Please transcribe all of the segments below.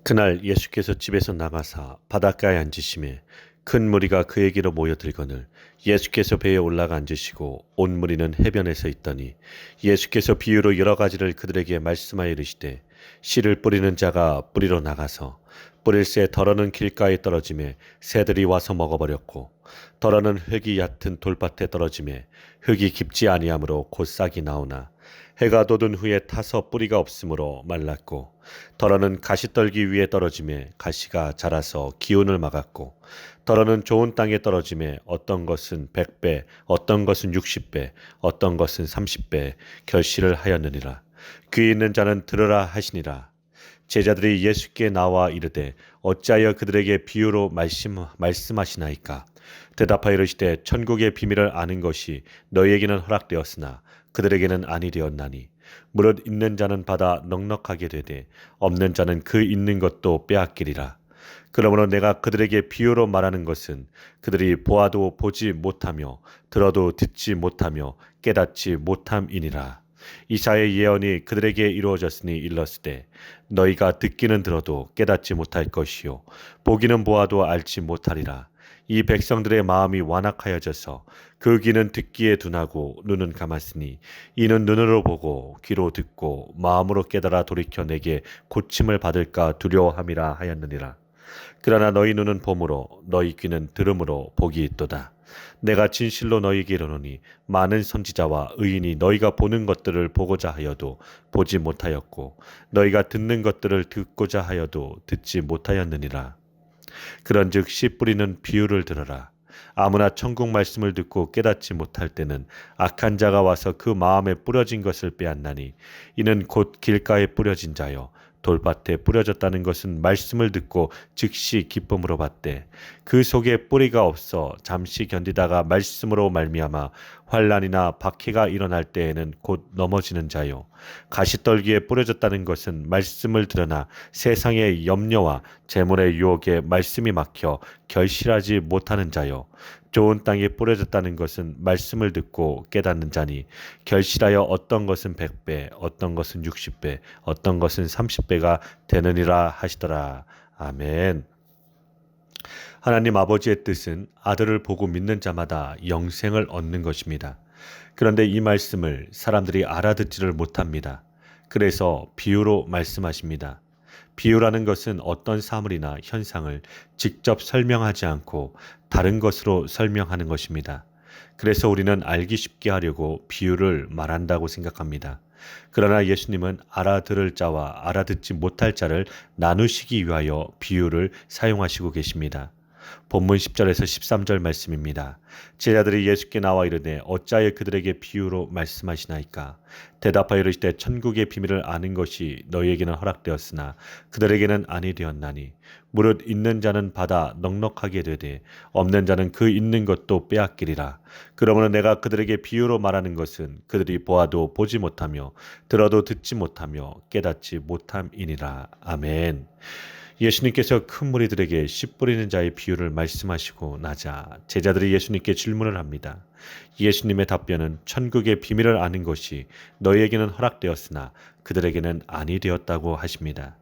그날 예수께서 집에서 나가사 바닷가에 앉으심에 큰 무리가 그에게로 모여들거늘 예수께서 배에 올라가 앉으시고 온 무리는 해변에 서 있더니 예수께서 비유로 여러 가지를 그들에게 말씀하여 이르시되 씨를 뿌리는 자가 뿌리로 나가서 뿌릴새 덜어는 길가에 떨어짐에 새들이 와서 먹어버렸고 덜어는 흙이 얕은 돌밭에 떨어짐에 흙이 깊지 아니하므로 곧 싹이 나오나 해가 돋은 후에 타서 뿌리가 없으므로 말랐고 덜어는 가시떨기 위에 떨어짐에 가시가 자라서 기운을 막았고 덜어는 좋은 땅에 떨어짐에 어떤 것은 100배 어떤 것은 60배 어떤 것은 30배 결실을 하였느니라. 귀 있는 자는 들으라 하시니라. 제자들이 예수께 나와 이르되 어찌하여 그들에게 비유로 말씀하시나이까. 대답하여 이르시되 천국의 비밀을 아는 것이 너희에게는 허락되었으나 그들에게는 아니 되었나니 무릇 있는 자는 받아 넉넉하게 되되 없는 자는 그 있는 것도 빼앗기리라. 그러므로 내가 그들에게 비유로 말하는 것은 그들이 보아도 보지 못하며 들어도 듣지 못하며 깨닫지 못함이니라. 이사야의 예언이 그들에게 이루어졌으니 일렀으되 너희가 듣기는 들어도 깨닫지 못할 것이요 보기는 보아도 알지 못하리라. 이 백성들의 마음이 완악하여져서 그 귀는 듣기에 둔하고 눈은 감았으니 이는 눈으로 보고 귀로 듣고 마음으로 깨달아 돌이켜 내게 고침을 받을까 두려워함이라 하였느니라. 그러나 너희 눈은 봄으로 너희 귀는 들음으로 복이 있도다. 내가 진실로 너희에게 이르노니 많은 선지자와 의인이 너희가 보는 것들을 보고자 하여도 보지 못하였고 너희가 듣는 것들을 듣고자 하여도 듣지 못하였느니라. 그런즉 씨 뿌리는 비유를 들어라. 아무나 천국 말씀을 듣고 깨닫지 못할 때는 악한 자가 와서 그 마음에 뿌려진 것을 빼앗나니 이는 곧 길가에 뿌려진 자요 돌밭에 뿌려졌다는 것은 말씀을 듣고 즉시 기쁨으로 받되 그 속에 뿌리가 없어 잠시 견디다가 말씀으로 말미암아 환난이나 박해가 일어날 때에는 곧 넘어지는 자요 가시떨기에 뿌려졌다는 것은 말씀을 들으나 세상의 염려와 재물의 유혹에 말씀이 막혀 결실하지 못하는 자요 좋은 땅에 뿌려졌다는 것은 말씀을 듣고 깨닫는 자니 결실하여 어떤 것은 100배 어떤 것은 60배 어떤 것은 30배가 되느니라 하시더라. 아멘. 하나님 아버지의 뜻은 아들을 보고 믿는 자마다 영생을 얻는 것입니다. 그런데 이 말씀을 사람들이 알아듣지를 못합니다. 그래서 비유로 말씀하십니다. 비유라는 것은 어떤 사물이나 현상을 직접 설명하지 않고 다른 것으로 설명하는 것입니다. 그래서 우리는 알기 쉽게 하려고 비유를 말한다고 생각합니다. 그러나 예수님은 알아들을 자와 알아듣지 못할 자를 나누시기 위하여 비유를 사용하시고 계십니다. 본문 10절에서 13절 말씀입니다. 제자들이 예수께 나와 이르되 어찌하여 그들에게 비유로 말씀하시나이까. 대답하여 이르시되 천국의 비밀을 아는 것이 너희에게는 허락되었으나 그들에게는 아니 되었나니 무릇 있는 자는 받아 넉넉하게 되되 없는 자는 그 있는 것도 빼앗기리라. 그러므로 내가 그들에게 비유로 말하는 것은 그들이 보아도 보지 못하며 들어도 듣지 못하며 깨닫지 못함이니라. 아멘. 예수님께서 큰 무리들에게 씨 뿌리는 자의 비유를 말씀하시고 나자 제자들이 예수님께 질문을 합니다. 예수님의 답변은 천국의 비밀을 아는 것이 너희에게는 허락되었으나 그들에게는 아니 되었다고 하십니다.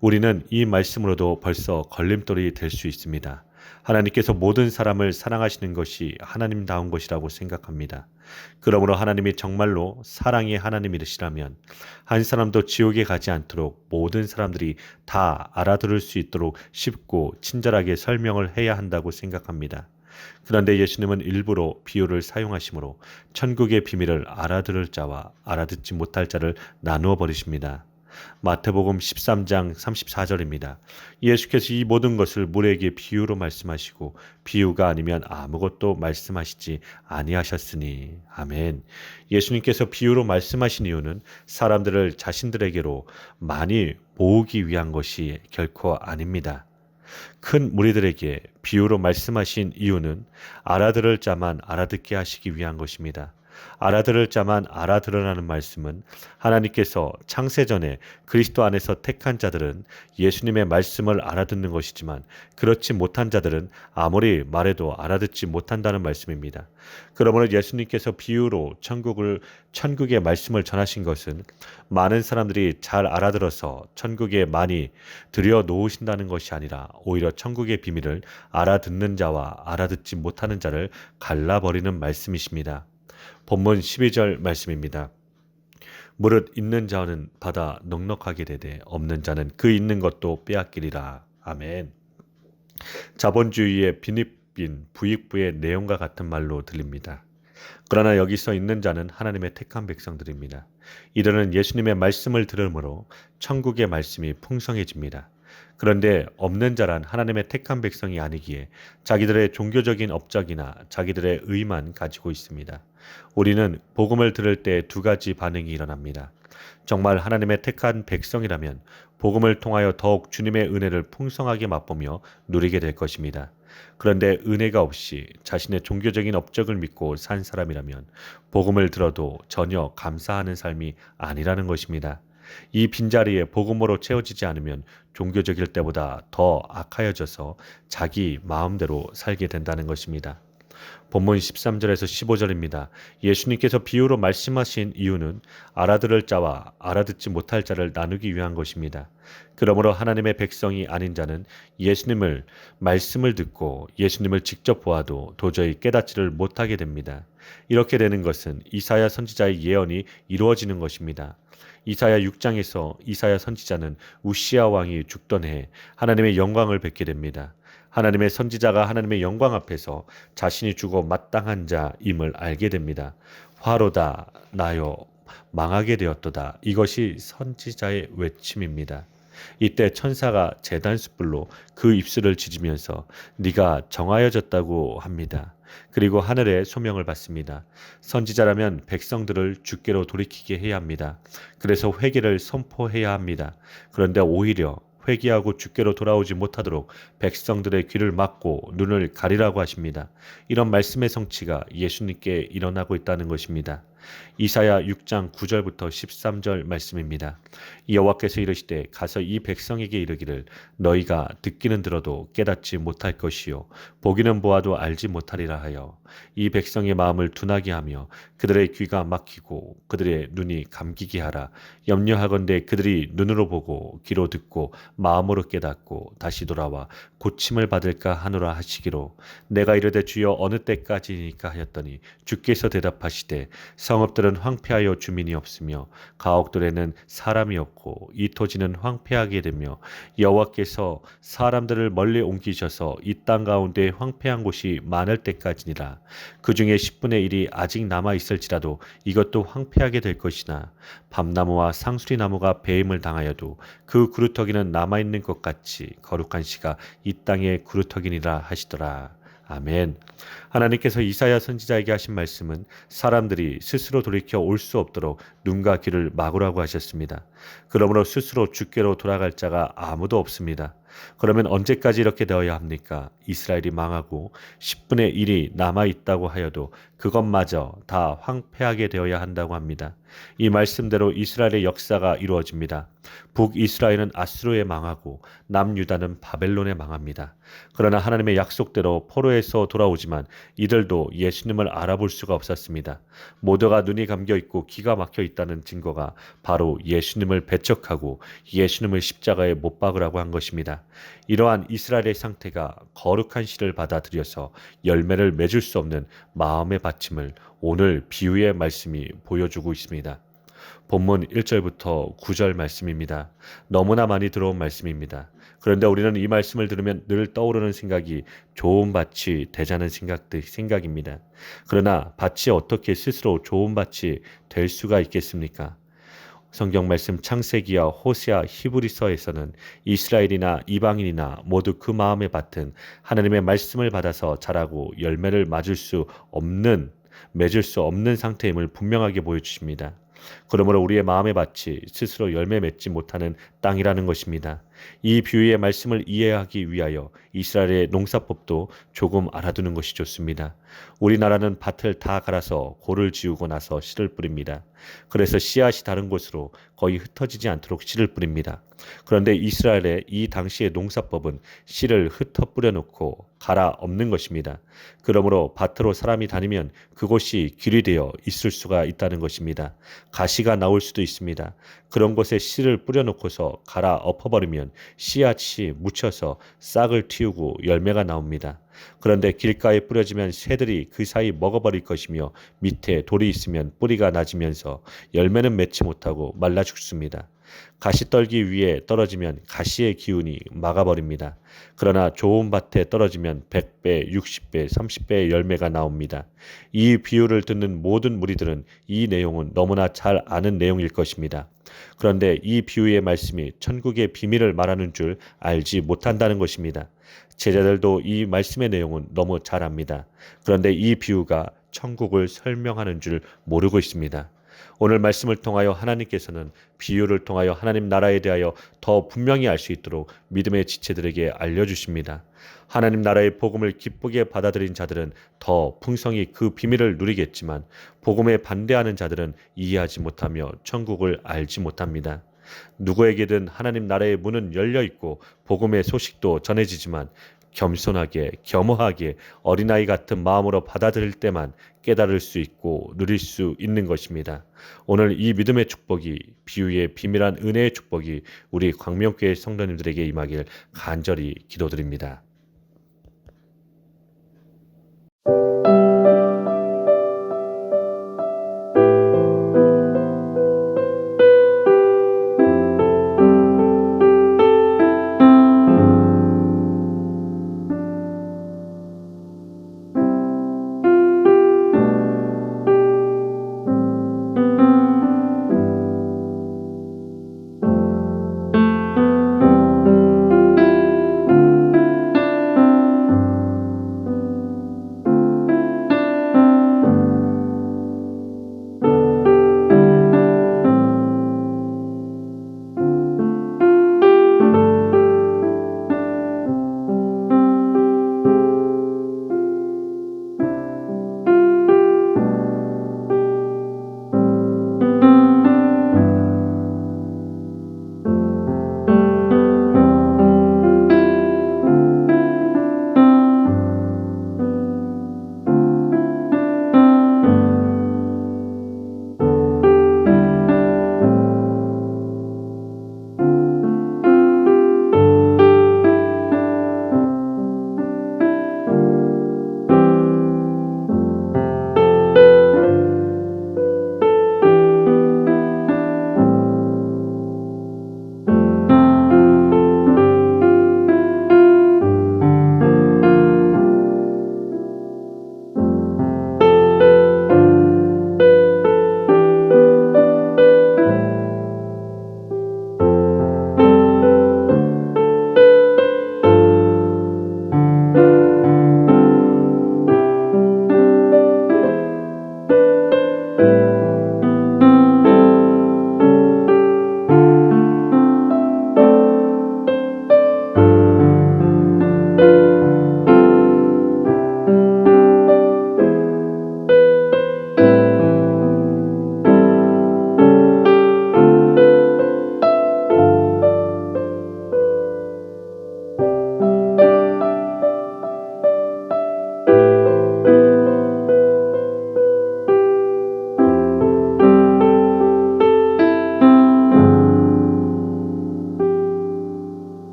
우리는 이 말씀으로도 벌써 걸림돌이 될 수 있습니다. 하나님께서 모든 사람을 사랑하시는 것이 하나님다운 것이라고 생각합니다. 그러므로 하나님이 정말로 사랑의 하나님이시라면 한 사람도 지옥에 가지 않도록 모든 사람들이 다 알아들을 수 있도록 쉽고 친절하게 설명을 해야 한다고 생각합니다. 그런데 예수님은 일부러 비유를 사용하시므로 천국의 비밀을 알아들을 자와 알아듣지 못할 자를 나누어 버리십니다. 마태복음 13장 34절입니다. 예수께서 이 모든 것을 무리에게 비유로 말씀하시고 비유가 아니면 아무것도 말씀하시지 아니하셨으니. 아멘. 예수님께서 비유로 말씀하신 이유는 사람들을 자신들에게로 많이 모으기 위한 것이 결코 아닙니다. 큰 무리들에게 비유로 말씀하신 이유는 알아들을 자만 알아듣게 하시기 위한 것입니다. 알아들을 자만 알아들으라는 말씀은 하나님께서 창세전에 그리스도 안에서 택한 자들은 예수님의 말씀을 알아듣는 것이지만 그렇지 못한 자들은 아무리 말해도 알아듣지 못한다는 말씀입니다. 그러므로 예수님께서 비유로 천국의 말씀을 전하신 것은 많은 사람들이 잘 알아들어서 천국에 많이 들여놓으신다는 것이 아니라 오히려 천국의 비밀을 알아듣는 자와 알아듣지 못하는 자를 갈라버리는 말씀이십니다. 본문 12절 말씀입니다. 무릇 있는 자는 받아 넉넉하게 되되 없는 자는 그 있는 것도 빼앗기리라. 아멘. 자본주의의 빈익빈 부익부의 내용과 같은 말로 들립니다. 그러나 여기서 있는 자는 하나님의 택한 백성들입니다. 이들은 예수님의 말씀을 들으므로 천국의 말씀이 풍성해집니다. 그런데 없는 자란 하나님의 택한 백성이 아니기에 자기들의 종교적인 업적이나 자기들의 의만 가지고 있습니다. 우리는 복음을 들을 때 두 가지 반응이 일어납니다. 정말 하나님의 택한 백성이라면 복음을 통하여 더욱 주님의 은혜를 풍성하게 맛보며 누리게 될 것입니다. 그런데 은혜가 없이 자신의 종교적인 업적을 믿고 산 사람이라면 복음을 들어도 전혀 감사하는 삶이 아니라는 것입니다. 이 빈자리에 복음으로 채워지지 않으면 종교적일 때보다 더 악하여져서 자기 마음대로 살게 된다는 것입니다. 본문 13절에서 15절입니다. 예수님께서 비유로 말씀하신 이유는 알아들을 자와 알아듣지 못할 자를 나누기 위한 것입니다. 그러므로 하나님의 백성이 아닌 자는 예수님을 말씀을 듣고 예수님을 직접 보아도 도저히 깨닫지를 못하게 됩니다. 이렇게 되는 것은 이사야 선지자의 예언이 이루어지는 것입니다. 이사야 6장에서 이사야 선지자는 우시아 왕이 죽던 해 하나님의 영광을 뵙게 됩니다. 하나님의 선지자가 하나님의 영광 앞에서 자신이 죽어 마땅한 자임을 알게 됩니다. 화로다 나여 망하게 되었도다. 이것이 선지자의 외침입니다. 이때 천사가 제단숯불로 그 입술을 지지면서 네가 정하여졌다고 합니다. 그리고 하늘의 소명을 받습니다. 선지자라면 백성들을 주께로 돌이키게 해야 합니다. 그래서 회개를 선포해야 합니다. 그런데 오히려 회개하고 주께로 돌아오지 못하도록 백성들의 귀를 막고 눈을 가리라고 하십니다. 이런 말씀의 성취가 예수님께 일어나고 있다는 것입니다. 이사야 6장 9절부터 13절 말씀입니다. 여호와께서 이르시되 가서 이 백성에게 이르기를 너희가 듣기는 들어도 깨닫지 못할 것이요 보기는 보아도 알지 못하리라 하여 이 백성의 마음을 둔하게 하며 그들의 귀가 막히고 그들의 눈이 감기게 하라. 염려하건대 그들이 눈으로 보고 귀로 듣고 마음으로 깨닫고 다시 돌아와 고침을 받을까 하노라 하시기로 내가 이르되 주여 어느 때까지니까 하였더니 주께서 대답하시되 성읍들은 황폐하여 주민이 없으며 가옥들에는 사람이 없고 이 토지는 황폐하게 되며 여호와께서 사람들을 멀리 옮기셔서 이 땅 가운데 황폐한 곳이 많을 때까지니라. 그 중에 10분의 1이 아직 남아 있을지라도 이것도 황폐하게 될 것이나 밤나무와 상수리 나무가 배임을 당하여도 그 구루터기는 남아 있는 것 같이 거룩한 씨가 이 땅의 구루터기니라 하시더라. 아멘. 하나님께서 이사야 선지자에게 하신 말씀은 사람들이 스스로 돌이켜 올 수 없도록 눈과 귀를 막으라고 하셨습니다. 그러므로 스스로 주께로 돌아갈 자가 아무도 없습니다. 그러면 언제까지 이렇게 되어야 합니까? 이스라엘이 망하고 10분의 1이 남아있다고 하여도 그것마저 다 황폐하게 되어야 한다고 합니다. 이 말씀대로 이스라엘의 역사가 이루어집니다. 북이스라엘은 아수르에 망하고 남유다는 바벨론에 망합니다. 그러나 하나님의 약속대로 포로에서 돌아오지만 이들도 예수님을 알아볼 수가 없었습니다. 모두가 눈이 감겨 있고 귀가 막혀 있다는 증거가 바로 예수님을 배척하고 예수님을 십자가에 못 박으라고 한 것입니다. 이러한 이스라엘의 상태가 거룩한 씨를 받아들여서 열매를 맺을 수 없는 마음의 받침을 오늘 비유의 말씀이 보여주고 있습니다. 본문 1절부터 9절 말씀입니다. 너무나 많이 들어온 말씀입니다. 그런데 우리는 이 말씀을 들으면 늘 떠오르는 생각이 좋은 밭이 되자는 생각입니다. 그러나 밭이 어떻게 스스로 좋은 밭이 될 수가 있겠습니까? 성경 말씀 창세기와 호세아 히브리서에서는 이스라엘이나 이방인이나 모두 그 마음의 밭은 하나님의 말씀을 받아서 자라고 열매를 맺을 수 없는 상태임을 분명하게 보여주십니다. 그러므로 우리의 마음의 밭이 스스로 열매 맺지 못하는 땅이라는 것입니다. 이 비유의 말씀을 이해하기 위하여 이스라엘의 농사법도 조금 알아두는 것이 좋습니다. 우리나라는 밭을 다 갈아서 골을 지우고 나서 씨를 뿌립니다. 그래서 씨앗이 다른 곳으로 거의 흩어지지 않도록 씨를 뿌립니다. 그런데 이스라엘의 이 당시의 농사법은 씨를 흩어 뿌려놓고 갈아 엎는 것입니다. 그러므로 밭으로 사람이 다니면 그곳이 길이 되어 있을 수가 있다는 것입니다. 가시가 나올 수도 있습니다. 그런 곳에 씨를 뿌려놓고서 갈아 엎어버리면 씨앗이 묻혀서 싹을 틔우고 열매가 나옵니다. 그런데 길가에 뿌려지면 새들이 그 사이 먹어버릴 것이며 밑에 돌이 있으면 뿌리가 낮으면서 열매는 맺지 못하고 말라 죽습니다. 가시떨기 위에 떨어지면 가시의 기운이 막아버립니다. 그러나 좋은 밭에 떨어지면 100배, 60배, 30배의 열매가 나옵니다. 이 비유를 듣는 모든 무리들은 이 내용은 너무나 잘 아는 내용일 것입니다. 그런데 이 비유의 말씀이 천국의 비밀을 말하는 줄 알지 못한다는 것입니다. 제자들도 이 말씀의 내용은 너무 잘 압니다. 그런데 이 비유가 천국을 설명하는 줄 모르고 있습니다. 오늘 말씀을 통하여 하나님께서는 비유를 통하여 하나님 나라에 대하여 더 분명히 알 수 있도록 믿음의 지체들에게 알려주십니다. 하나님 나라의 복음을 기쁘게 받아들인 자들은 더 풍성히 그 비밀을 누리겠지만 복음에 반대하는 자들은 이해하지 못하며 천국을 알지 못합니다. 누구에게든 하나님 나라의 문은 열려 있고 복음의 소식도 전해지지만 겸손하게 겸허하게 어린아이 같은 마음으로 받아들일 때만 깨달을 수 있고 누릴 수 있는 것입니다. 오늘 이 믿음의 축복이 비유의 비밀한 은혜의 축복이 우리 광명교회 성도님들에게 임하길 간절히 기도드립니다.